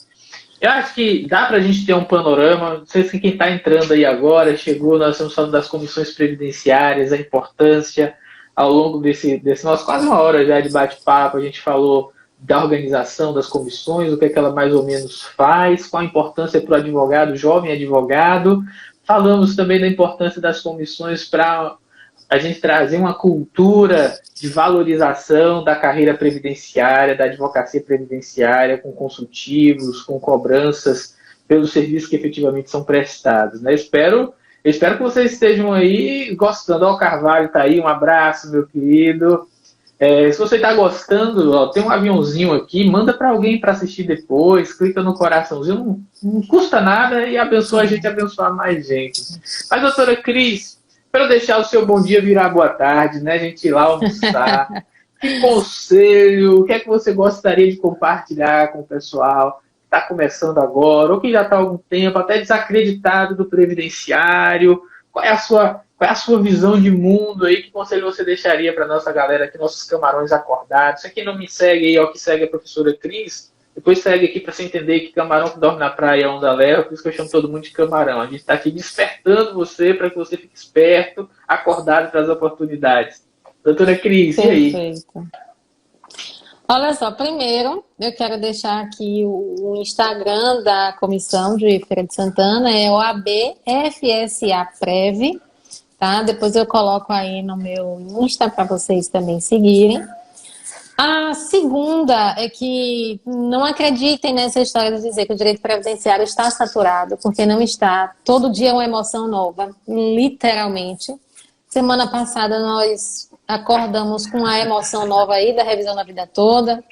Eu acho que dá para a gente ter um panorama. Não sei se quem está entrando aí agora chegou, nós estamos falando das comissões previdenciárias, a importância ao longo desse nosso quase uma hora já de bate-papo. A gente falou da organização das comissões, o que é que ela mais ou menos faz, qual a importância para o advogado, jovem advogado. Falamos também da importância das comissões para a gente trazer uma cultura de valorização da carreira previdenciária, da advocacia previdenciária, com consultivos, com cobranças pelos serviços que efetivamente são prestados, né? Eu espero que vocês estejam aí gostando. Ó, o Carvalho está aí, um abraço, meu querido. Se você está gostando, ó, tem um aviãozinho aqui, manda para alguém para assistir depois, clica no coraçãozinho, não custa nada e abençoa a gente, abençoar mais gente. Mas, doutora Cris, para deixar o seu bom dia virar boa tarde, né? A gente ir lá almoçar. Que conselho, o que é que você gostaria de compartilhar com o pessoal que está começando agora, ou que já está há algum tempo, até desacreditado do previdenciário? Qual qual é a sua visão de mundo aí, que conselho você deixaria para nossa galera aqui, nossos camarões acordados? Se quem não me segue aí, ó, que segue a professora Cris, depois segue aqui para você entender que camarão que dorme na praia é onda leva, por isso que eu chamo todo mundo de camarão. A gente está aqui despertando você para que você fique esperto, acordado para as oportunidades. Doutora Cris, e aí? Perfeito. Olha só, primeiro eu quero deixar aqui o Instagram da Comissão de Feira de Santana, é o ABFSA-Prev, tá? Depois eu coloco aí no meu Insta para vocês também seguirem. A segunda é que não acreditem nessa história de dizer que o direito previdenciário está saturado, porque não está. Todo dia é uma emoção nova, literalmente. Semana passada nós acordamos com a emoção nova aí da revisão da vida toda.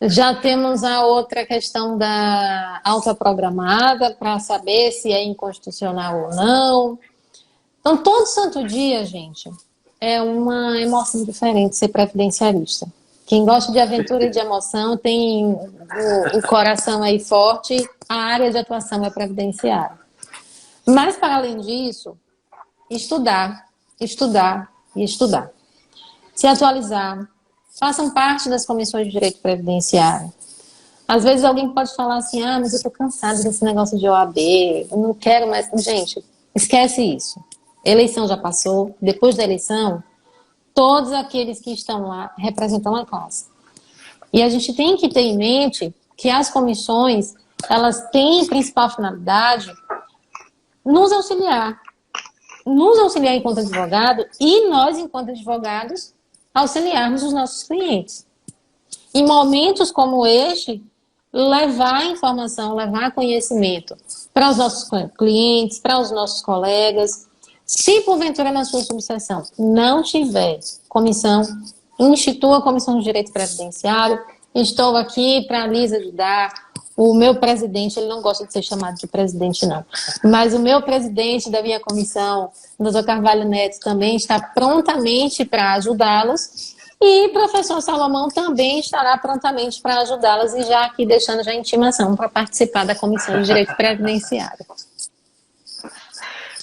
Já temos a outra questão da autoprogramada para saber se é inconstitucional ou não. Então, todo santo dia, gente, é uma emoção diferente ser previdenciarista. Quem gosta de aventura e de emoção tem o coração aí forte, a área de atuação é previdenciária. Mas, para além disso, estudar, estudar e estudar. Se atualizar, façam parte das comissões de direito previdenciário. Às vezes alguém pode falar assim, mas eu estou cansado desse negócio de OAB, eu não quero mais. Gente, esquece isso. Eleição já passou, depois da eleição, todos aqueles que estão lá representam a classe. E a gente tem que ter em mente que as comissões, elas têm a principal finalidade nos auxiliar enquanto advogado e nós, enquanto advogados, auxiliarmos os nossos clientes. Em momentos como este, levar informação, levar conhecimento para os nossos clientes, para os nossos colegas. Se porventura na sua subseção não tiver comissão, institua a Comissão de Direito Previdenciário. Estou aqui para lhes ajudar. O meu presidente, ele não gosta de ser chamado de presidente, não. Mas o meu presidente da minha comissão, o Dr. Carvalho Neto, também está prontamente para ajudá-los. E o professor Salomão também estará prontamente para ajudá-los. E já aqui deixando já a intimação para participar da Comissão de Direito Previdenciário.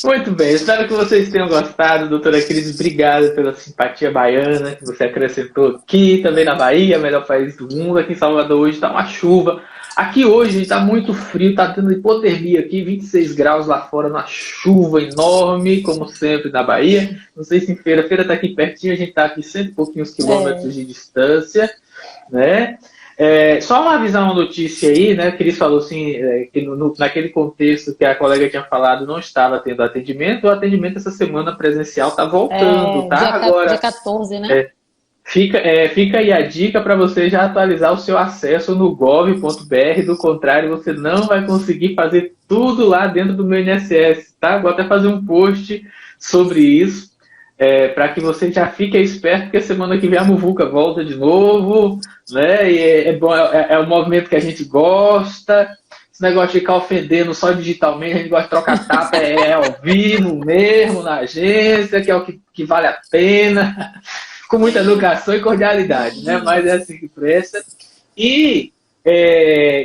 Muito bem, espero que vocês tenham gostado, doutora Cris, obrigado pela simpatia baiana que você acrescentou aqui, também na Bahia, melhor país do mundo. Aqui em Salvador hoje está uma chuva, aqui hoje está muito frio, está tendo hipotermia aqui, 26 graus lá fora, uma chuva enorme, como sempre na Bahia. Não sei se em feira está aqui pertinho, a gente está aqui cento e pouquinhos quilômetros de distância, né? Só uma avisar, uma notícia aí, né? Que eles falou assim, que naquele contexto que a colega tinha falado, não estava tendo atendimento. O atendimento essa semana presencial está voltando, tá? Dia 14, né? Fica aí a dica para você já atualizar o seu acesso no gov.br, do contrário, você não vai conseguir fazer tudo lá dentro do meu INSS, tá? Vou até fazer um post sobre isso. Para que você já fique esperto, porque semana que vem a Muvuca volta de novo, né? E é bom, é um movimento que a gente gosta. Esse negócio de ficar ofendendo só digitalmente, a gente gosta de trocar tapa, ao vivo mesmo, na agência, que é o que vale a pena, com muita educação e cordialidade, né? Mas é assim que presta.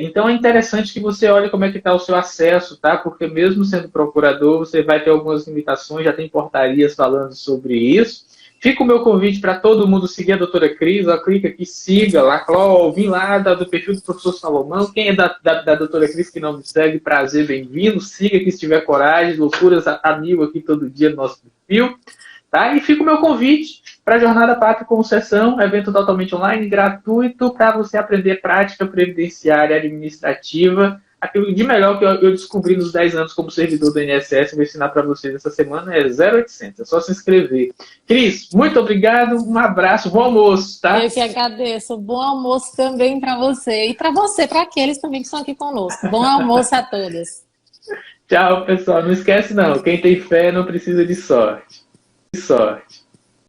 Então é interessante que você olhe como é que está o seu acesso, tá? Porque mesmo sendo procurador, você vai ter algumas limitações, já tem portarias falando sobre isso. Fica o meu convite para todo mundo seguir a doutora Cris, clica aqui, siga lá, vim lá do perfil do professor Salomão. Quem é da doutora Cris que não me segue, prazer, bem-vindo. Siga aqui se tiver coragem, loucuras amigo aqui todo dia no nosso perfil. Tá? E fica o meu convite para a Jornada Pátria com Sessão, evento totalmente online, gratuito, para você aprender prática previdenciária e administrativa. Aquilo de melhor que eu descobri nos 10 anos como servidor do INSS, vou ensinar para vocês essa semana, é 0800, é só se inscrever. Cris, muito obrigado, um abraço, bom almoço, tá? Eu que agradeço, bom almoço também para você, e para aqueles também que estão aqui conosco. Bom almoço a todos. Tchau, pessoal, não esquece não, quem tem fé não precisa de sorte.